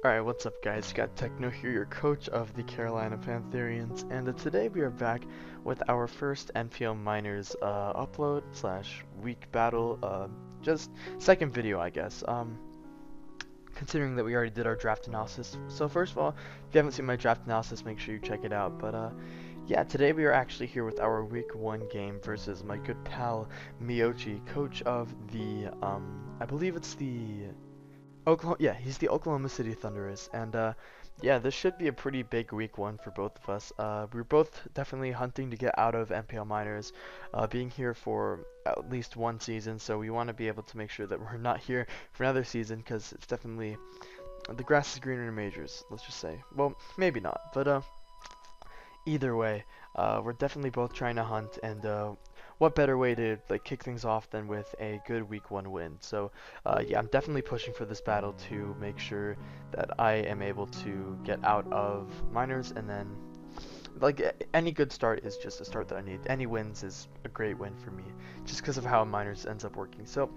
Alright, what's up guys? Got Techno here, your coach of the Carolina Pantherians, and today we are back with our first NPL Minors upload slash week battle, just second video I guess, considering that we already did our draft analysis. So first of all, if you haven't seen my draft analysis, make sure you check it out, but yeah, today we are actually here with our week 1 game versus my good pal Miyochi, coach of the, I believe it's the Oklahoma, yeah, he's the Oklahoma City Thundurus, and yeah, this should be a pretty big week 1 for both of us. We're both definitely hunting to get out of NPL minors, being here for at least one season, so we want to be able to make sure that we're not here for another season, because it's definitely, the grass is greener in majors, let's just say. Well, maybe not, but either way, we're definitely both trying to hunt, and what better way to like kick things off than with a good week 1 win. So yeah, I'm definitely pushing for this battle to make sure that I am able to get out of minors, and then like any good start is just a start that I need. Any wins is a great win for me, just because of how minors ends up working. So,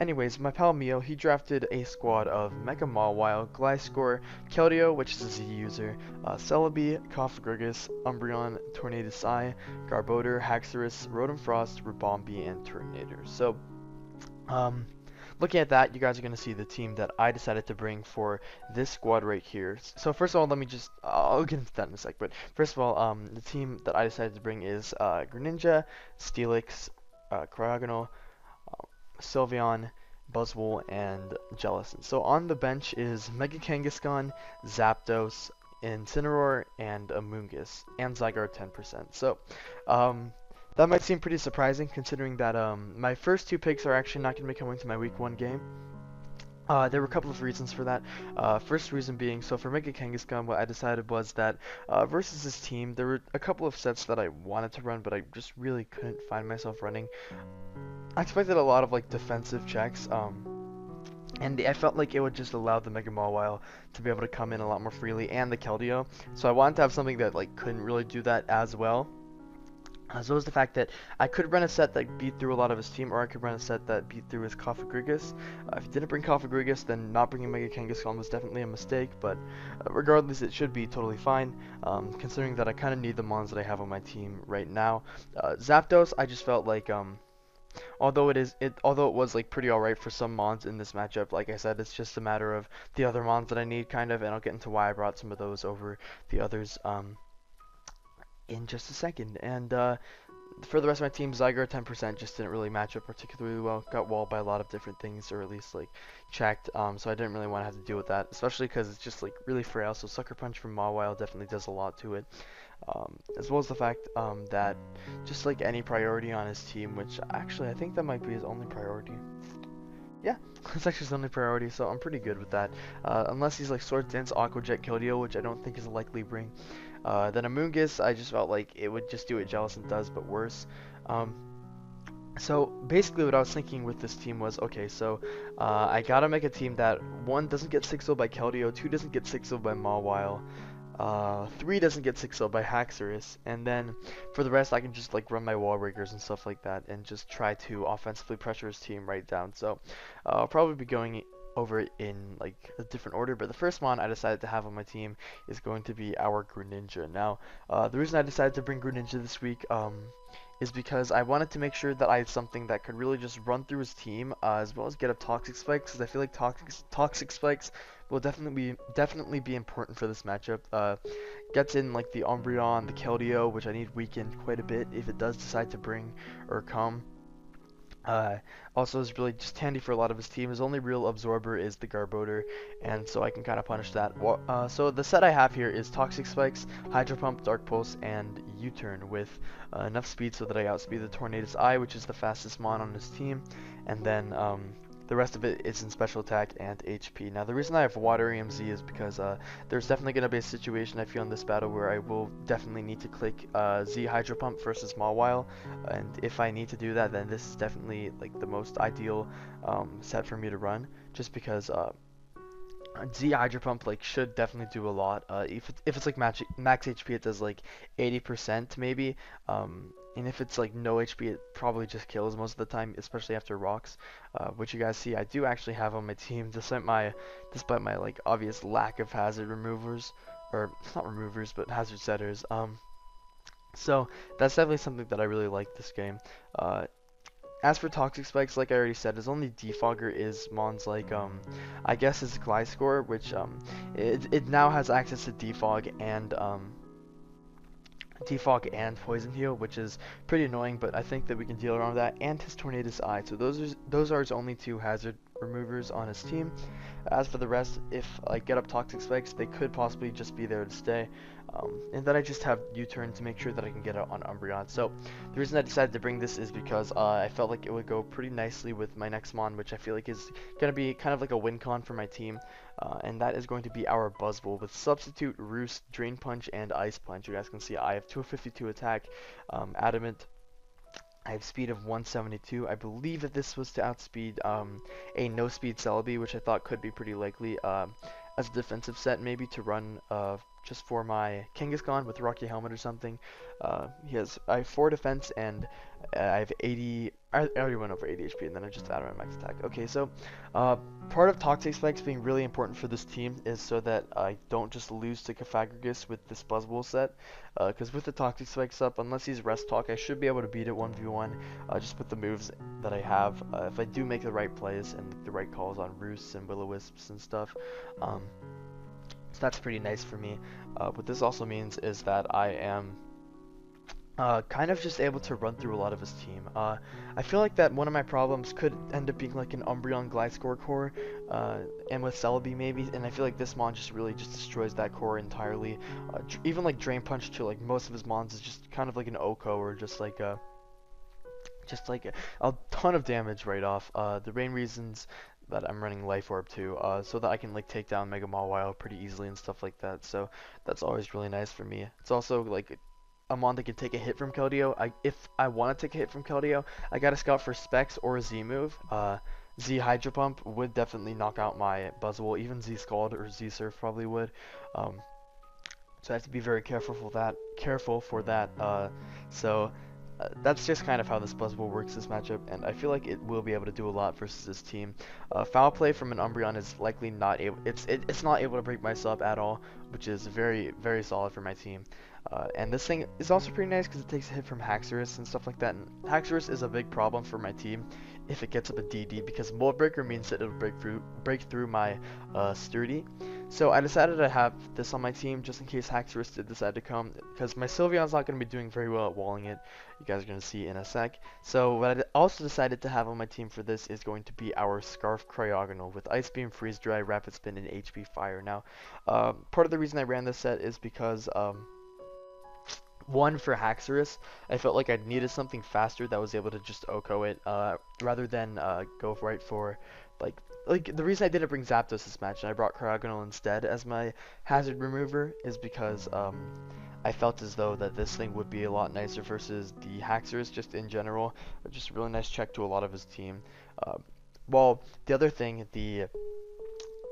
anyways, my pal Mio, he drafted a squad of Mega Wile, Gliscor, Keldeo, which is a Z user, Celebi, Cofagrigus, Umbreon, Tornadus Eye, Garbodor, Haxorus, Rotom Frost, Ribombee, and Turtonator. So, looking at that, you guys are going to see the team that I decided to bring for this squad right here. So first of all, let me just, I'll get into that in a sec, but first of all, the team that I decided to bring is Greninja, Steelix, Cryogonal, Sylveon, Buzzwole, and Jellicent. So on the bench is Mega Kangaskhan, Zapdos, Incineroar, and Amoonguss, and Zygarde 10%. So, that might seem pretty surprising considering that my first two picks are actually not going to be coming to my week 1 game. There were a couple of reasons for that. First reason being, so for Mega Kangaskhan, what I decided was that versus this team, there were a couple of sets that I wanted to run, but I just really couldn't find myself running. I expected a lot of like defensive checks, and I felt like it would just allow the Mega Mawile to be able to come in a lot more freely, and the Keldeo. So I wanted to have something that like couldn't really do that as well. So was the fact that I could run a set that beat through a lot of his team, or I could run a set that beat through his Cofagrigus. If he didn't bring Cofagrigus, then not bringing Mega Kangaskhan was definitely a mistake, but regardless, it should be totally fine, considering that I kind of need the mons that I have on my team right now. Zapdos, I just felt like, although it was like pretty alright for some mons in this matchup, like I said, it's just a matter of the other mons that I need, kind of, and I'll get into why I brought some of those over the others, in just a second. And for the rest of my team, Zygarde 10% just didn't really match up particularly well. Got walled by a lot of different things, or at least like checked. So I didn't really want to have to deal with that, especially because it's just like really frail. So Sucker Punch from Mawile definitely does a lot to it. As well as the fact that just like any priority on his team, which actually I think that might be his only priority. Yeah, that's actually his only priority, so I'm pretty good with that. Unless he's like Sword Dance, Aqua Jet, Keldeo, which I don't think is a likely bring. Then Amoonguss, I just felt like it would just do what Jellicent does, but worse. So basically what I was thinking with this team was, okay, so I gotta make a team that, 1, doesn't get 6-0 by Keldeo, 2, doesn't get 6-0 by Mawile, 3 doesn't get 6-0 by Haxorus, and then for the rest I can just like run my wall breakers and stuff like that and just try to offensively pressure his team right down. So I'll probably be going over it in like a different order, but the first one I decided to have on my team is going to be our Greninja. Now, the reason I decided to bring Greninja this week is because I wanted to make sure that I had something that could really just run through his team, as well as get up Toxic Spikes, because I feel like Toxic Spikes will definitely be important for this matchup. Gets in like the Umbreon, the Keldeo, which I need weakened quite a bit if it does decide to bring or come. Also is really just handy for a lot of his team. His only real absorber is the Garbodor, and so I can kind of punish that. So the set I have here is Toxic Spikes, Hydro Pump, Dark Pulse, and U-Turn with enough speed so that I outspeed the Tornadus Eye, which is the fastest mon on his team, and then the rest of it is in special attack and HP. Now the reason I have Water EMZ is because there's definitely going to be a situation I feel in this battle where I will definitely need to click Z Hydro Pump versus Mawile, and if I need to do that, then this is definitely like the most ideal set for me to run, just because Z Hydro Pump like should definitely do a lot. If it's like max HP, it does like 80% maybe. And if it's like no HP, it probably just kills most of the time, especially after rocks. Which you guys see, I do actually have on my team, despite my like obvious lack of hazard removers, or not removers, but hazard setters. So that's definitely something that I really like this game. As for toxic spikes, like I already said, his only defogger is Mon's like I guess his Gliscor, which it now has access to defog and poison heal, which is pretty annoying, but I think that we can deal around with that, and his Tornadus Eye. So those are his only two hazard removers on his team. As for the rest, if I get up toxic spikes, they could possibly just be there to stay. And then I just have U-turn to make sure that I can get out on Umbreon. So the reason I decided to bring this is because I felt like it would go pretty nicely with my next mon, which I feel like is going to be kind of like a win con for my team. And that is going to be our Buzzwole with Substitute, Roost, Drain Punch, and Ice Punch. You guys can see I have 252 attack, Adamant. I have speed of 172. I believe that this was to outspeed a no-speed Celebi, which I thought could be pretty likely as a defensive set, maybe to run just for my Kangaskhan with Rocky Helmet or something. I have 4 defense and I have 80. I already went over 80 HP and then I just added my max attack. Okay, so part of Toxic Spikes being really important for this team is so that I don't just lose to Cofagrigus with this Buzzwole set. Because with the Toxic Spikes up, unless he's Rest Talk, I should be able to beat it 1v1 just with the moves that I have. If I do make the right plays and the right calls on Roosts and Will-O-Wisps and stuff. So that's pretty nice for me. What this also means is that I am kind of just able to run through a lot of his team. I feel like that one of my problems could end up being like an Umbreon Gliscor core, and with Celebi maybe, and I feel like this mon just really just destroys that core entirely. Even like Drain Punch to like most of his mons is just kind of like an Oko or just like a ton of damage right off. The main reasons that I'm running Life Orb too, so that I can like take down Mega Mall Wile pretty easily and stuff like that. So that's always really nice for me. It's also like a mon that can take a hit from Keldeo. If I want to take a hit from Keldeo, I gotta scout for Specs or a Z move. Z Hydro Pump would definitely knock out my Buzzwole. Even Z Scald or Z Surf probably would. So I have to be very careful for that. That's just kind of how this Buzzwole works this matchup, and I feel like it will be able to do a lot versus this team. Foul play from an Umbreon is likely not able. It's not able to break my sub at all, which is very very solid for my team. And this thing is also pretty nice because it takes a hit from Haxorus and stuff like that. And Haxorus is a big problem for my team if it gets up a DD, because Mold Breaker means that it'll break through my Sturdy. So I decided to have this on my team just in case Haxorus did decide to come, because my Sylveon's not going to be doing very well at walling it. You guys are going to see in a sec. So what I also decided to have on my team for this is going to be our Scarf Cryogonal with Ice Beam, Freeze Dry, Rapid Spin, and HP Fire. Now, part of the reason I ran this set is because one, for Haxorus, I felt like I needed something faster that was able to just Oko it, rather than go right for, like the reason I didn't bring Zapdos this match and I brought Cryogonal instead as my hazard remover is because I felt as though that this thing would be a lot nicer versus the Haxorus just in general. Just a really nice check to a lot of his team. Well, the other thing, the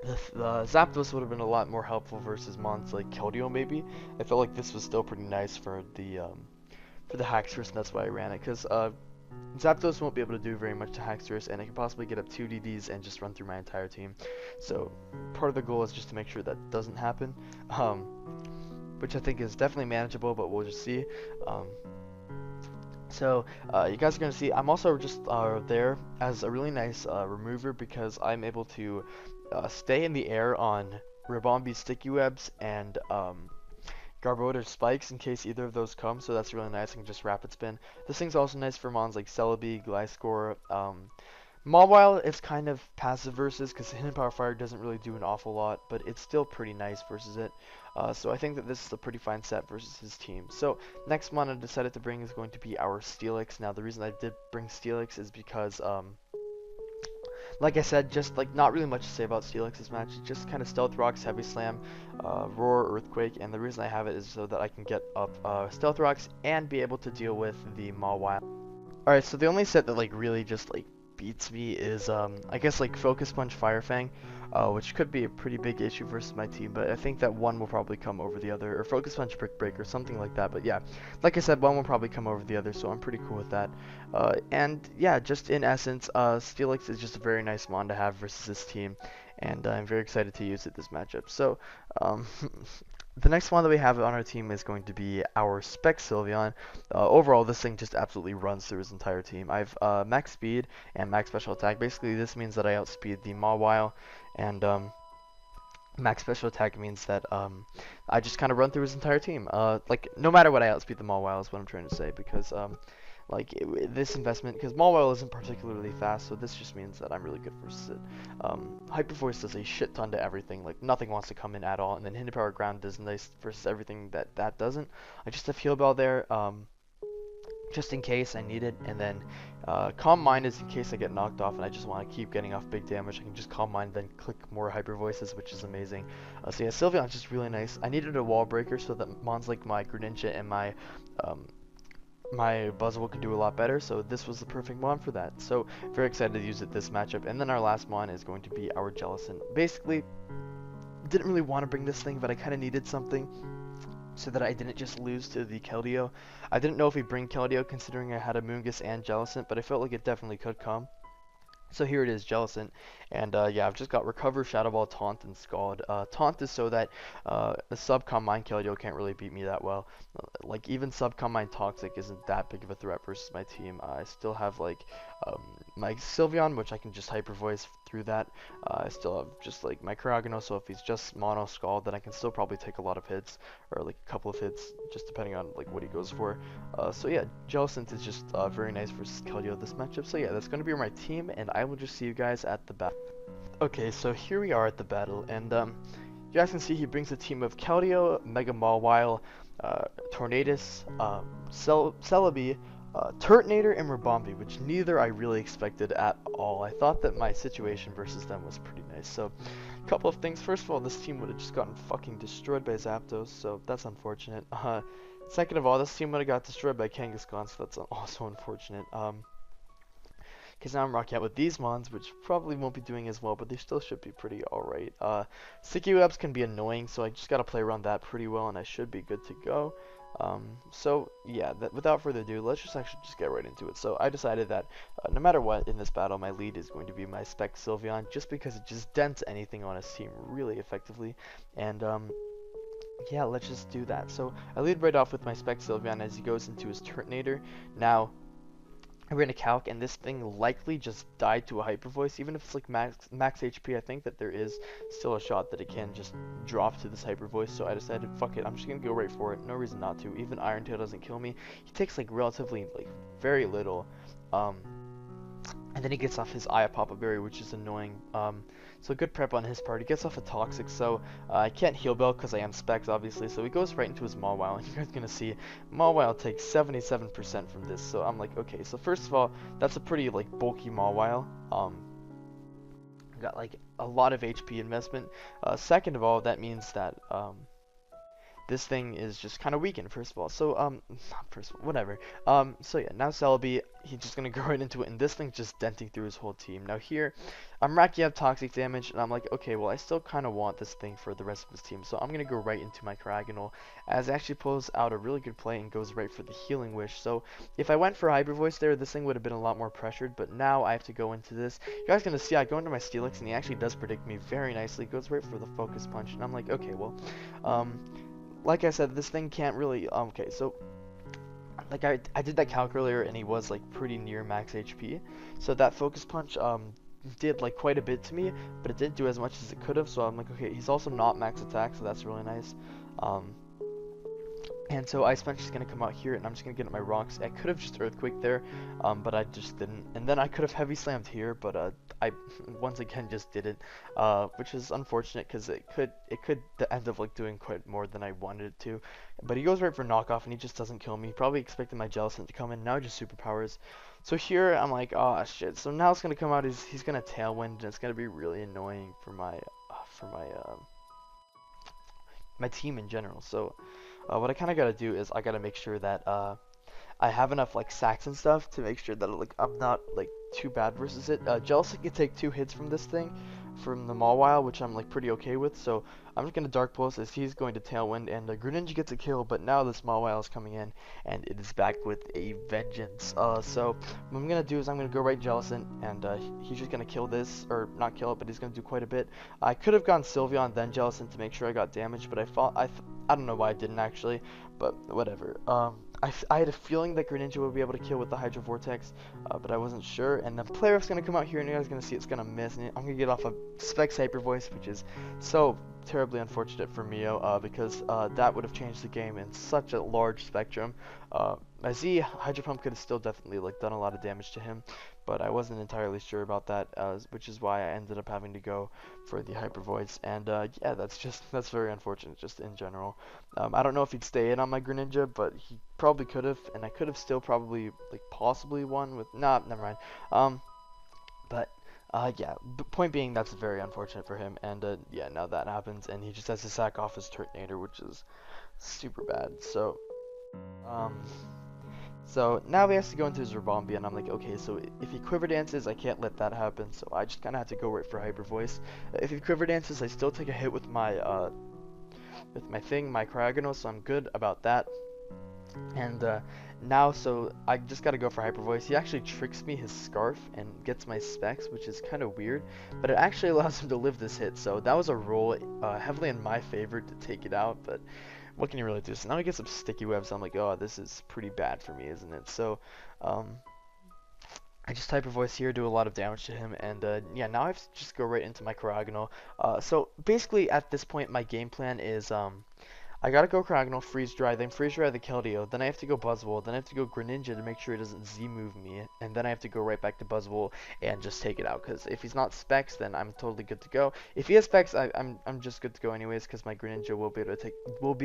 Zapdos would have been a lot more helpful versus mons like Keldeo maybe. I felt like this was still pretty nice for the Haxorus, and that's why I ran it, because Zapdos won't be able to do very much to Haxorus, and I can possibly get up 2 DDs and just run through my entire team. So part of the goal is just to make sure that doesn't happen, which I think is definitely manageable, but we'll just see. So you guys are going to see I'm also just there as a really nice remover, because I'm able to stay in the air on Ribombee Sticky Webs and Garbodor Spikes in case either of those come, so that's really nice. I can just Rapid Spin. This thing's also nice for mons like Celebi, Gliscor. Mawile, it's kind of passive versus, because Hidden Power Fire doesn't really do an awful lot, but it's still pretty nice versus it. So I think that this is a pretty fine set versus his team. So next mon I decided to bring is going to be our Steelix. Now the reason I did bring Steelix is because like I said, just like not really much to say about Steelix's match. It's just kind of Stealth Rocks, Heavy Slam, Roar, Earthquake, and the reason I have it is so that I can get up Stealth Rocks and be able to deal with the Mawile. Alright, so the only set that like really just like beats me is I guess like Focus Punch Fire Fang, which could be a pretty big issue versus my team, but I think that one will probably come over the other, or Focus Punch Brick Break or something like that. But yeah, like I said, one will probably come over the other, so I'm pretty cool with that. And yeah, just in essence, Steelix is just a very nice mon to have versus this team, and I'm very excited to use it this matchup. So um, the next one that we have on our team is going to be our Spec Sylveon. Overall, this thing just absolutely runs through his entire team. I've max speed and max special attack. Basically, this means that I outspeed the Wile, and max special attack means that I just kind of run through his entire team. Like, no matter what, I outspeed the Wile is what I'm trying to say, because like this investment, because Wile isn't particularly fast, so this just means that I'm really good versus it. Hyper Voice does a shit ton to everything, like nothing wants to come in at all, and then Hidden Power Ground does nice versus everything that doesn't. I just have Heal Bell there, just in case I need it, and then Calm Mind is in case I get knocked off and I just want to keep getting off big damage. I can just Calm Mind, then click more Hyper Voices, which is amazing. So yeah, Sylveon's just really nice. I needed a wall breaker so that mons like my Greninja and my Buzzwole could do a lot better, so this was the perfect mon for that. So very excited to use it this matchup. And then our last mon is going to be our Jellicent. Basically, didn't really want to bring this thing, but I kind of needed something so that I didn't just lose to the Keldeo. I didn't know if he'd bring Keldeo considering I had a Moongus and Jellicent, but I felt like it definitely could come. So here it is, Jellicent, and yeah, I've just got Recover, Shadow Ball, Taunt, and Scald. Taunt is so that the Subcom Mind Keldeo can't really beat me that well. Like, even Subcom Mind Toxic isn't that big of a threat versus my team. I still have, like, my Sylveon, which I can just Hyper Voice through that. I still have just, like, my Karagano, so if he's just Mono Scald, then I can still probably take a lot of hits, or, like, a couple of hits, just depending on, like, what he goes for. So yeah, Jellicent is just very nice versus Keldeo this matchup. So yeah, that's going to be my team, and I will just see you guys at the battle. Okay, so here we are at the battle, and you guys can see he brings a team of Keldeo, Mega Mawile, Tornadus, Celebi, Turtonator, and Rabombi, which neither I really expected at all. I thought that my situation versus them was pretty nice. So, a couple of things. First of all, this team would have just gotten fucking destroyed by Zapdos, so that's unfortunate. Second of all, this team would have got destroyed by Kangaskhan, so that's also unfortunate. Because now I'm rocking out with these mons, which probably won't be doing as well, but they still should be pretty alright. Sticky Webs can be annoying, so I just gotta play around that pretty well, and I should be good to go. So yeah, without further ado, let's just actually just get right into it. So I decided that no matter what in this battle, my lead is going to be my Spec Sylveon, just because it just dents anything on his team really effectively. And yeah, let's just do that. So I lead right off with my Spec Sylveon as he goes into his Turtonator. Now, I ran a calc, and this thing likely just died to a Hyper Voice. Even if it's like max HP, I think that there is still a shot that it can just drop to this Hyper Voice. So I decided, fuck it, I'm just gonna go right for it. No reason not to. Even Iron Tail doesn't kill me. He takes like relatively like very little. And then he gets off his Aya Papa Berry, which is annoying. So good prep on his part. He gets off a Toxic, so I can't Heal Bell because I am Specs, obviously. So he goes right into his Mawile, and you guys are going to see Mawile takes 77% from this. So I'm like, okay, so first of all, that's a pretty, like, bulky Mawile. Got, like, a lot of HP investment. Second of all, that means that, this thing is just kind of weakened, first of all. So, not first of all, whatever. So yeah, now Celebi, he's just going to go right into it, and this thing's just denting through his whole team. Now here, I'm racking up toxic damage, and I'm like, okay, well, I still kind of want this thing for the rest of his team, so I'm going to go right into my Karaganol, as it actually pulls out a really good play and goes right for the Healing Wish. So, if I went for Hyper Voice there, this thing would have been a lot more pressured, but now I have to go into this. You guys are going to see, I go into my Steelix, and he actually does predict me very nicely, goes right for the Focus Punch, and I'm like, okay, well, like I said, this thing can't really, okay, so, like, I did that calc earlier, and he was, like, pretty near max HP, so that Focus Punch, did, like, quite a bit to me, but it didn't do as much as it could have, so I'm like, okay, he's also not max attack, so that's really nice. And so Ice Punch is going to come out here, and I'm just going to get at my rocks. I could have just Earthquake there, but I just didn't. And then I could have Heavy Slammed here, but I once again just didn't, which is unfortunate because it could end up like doing quite more than I wanted it to. But he goes right for knockoff, and he just doesn't kill me. Probably expected my Jellicent to come in. Now just superpowers. So here I'm like, oh shit. So now it's going to come out. He's going to Tailwind, and it's going to be really annoying for my my team in general. So what I kind of got to do is I got to make sure that I I have enough like sacks and stuff to make sure that like I'm not like too bad versus it. Jealousy can take 2 hits from this thing, from the Wile, which I'm like pretty okay with. So I'm just gonna Dark Pulse as he's going to Tailwind, and Greninja gets a kill. But now the Wile is coming in, and it is back with a vengeance. So what I'm gonna do is I'm gonna go right Jellicent, and he's just gonna kill this, or not kill it, but he's gonna do quite a bit. I could have gone Sylveon then Jellicent to make sure I got damage, but I don't know why I didn't actually, but whatever. I had a feeling that Greninja would be able to kill with the Hydro Vortex, but I wasn't sure. And then Player's gonna come out here, and you guys are gonna see it's gonna miss. And I'm gonna get off a Specs Hyper Voice, which is so terribly unfortunate for Mio, because that would have changed the game in such a large spectrum. I see Hydro Pump could have still definitely like done a lot of damage to him, but I wasn't entirely sure about that, which is why I ended up having to go for the Hyper Voice. And yeah, that's very unfortunate just in general. I don't know if he'd stay in on my Greninja, but he probably could have, and I could have still probably like possibly won with never mind. But yeah, point being, that's very unfortunate for him. And yeah, now that happens, and he just has to sack off his Turtonator, which is super bad. So now he has to go into his Rabombi, and I'm like, okay, so if he Quiver Dances, I can't let that happen, so I just kind of have to go right for Hyper Voice. If he Quiver Dances, I still take a hit with my my Cryogonal, so I'm good about that. And now, so I just gotta go for Hyper Voice. He actually tricks me his Scarf and gets my Specs, which is kind of weird, but it actually allows him to live this hit, so that was a roll heavily in my favor to take it out, but what can you really do? So now he gets some Sticky Webs. I'm like, oh, this is pretty bad for me, isn't it? So, I just Hyper Voice here, do a lot of damage to him, and yeah, now I have to just go right into my Cryogonal. So basically, at this point, my game plan is, I gotta go Cryogonal, Freeze Dry, then Freeze Dry the Keldeo, then I have to go Buzzwole, then I have to go Greninja to make sure it doesn't Z-move me, and then I have to go right back to Buzzwole and just take it out, because if he's not Specs, then I'm totally good to go. If he has Specs, I'm just good to go anyways, because my Greninja will be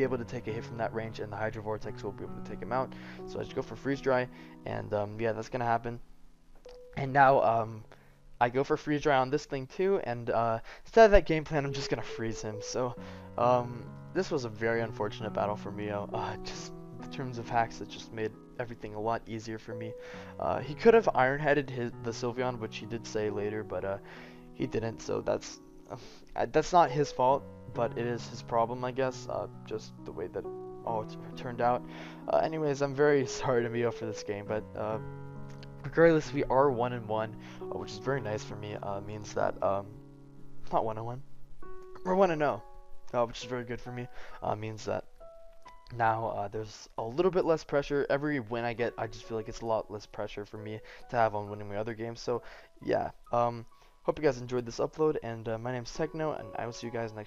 able to take a hit from that range, and the Hydro Vortex will be able to take him out. So I just go for Freeze Dry, and yeah, that's gonna happen. And now, I go for Freeze Dry on this thing too, and instead of that game plan, I'm just gonna freeze him. So, this was a very unfortunate battle for Mio. Just in terms of hacks, it just made everything a lot easier for me. He could have Iron-Headed the Sylveon, which he did say later, but he didn't. So that's not his fault, but it is his problem, I guess. Just the way that all turned out. Anyways, I'm very sorry to Mio for this game, but regardless, we are 1-1, which is very nice for me. Means that not 1-1, we're 1-0, which is very good for me. Means that now there's a little bit less pressure. Every win I get, I just feel like it's a lot less pressure for me to have on winning my other games. So yeah, hope you guys enjoyed this upload, and my name's Techno, and I will see you guys next time.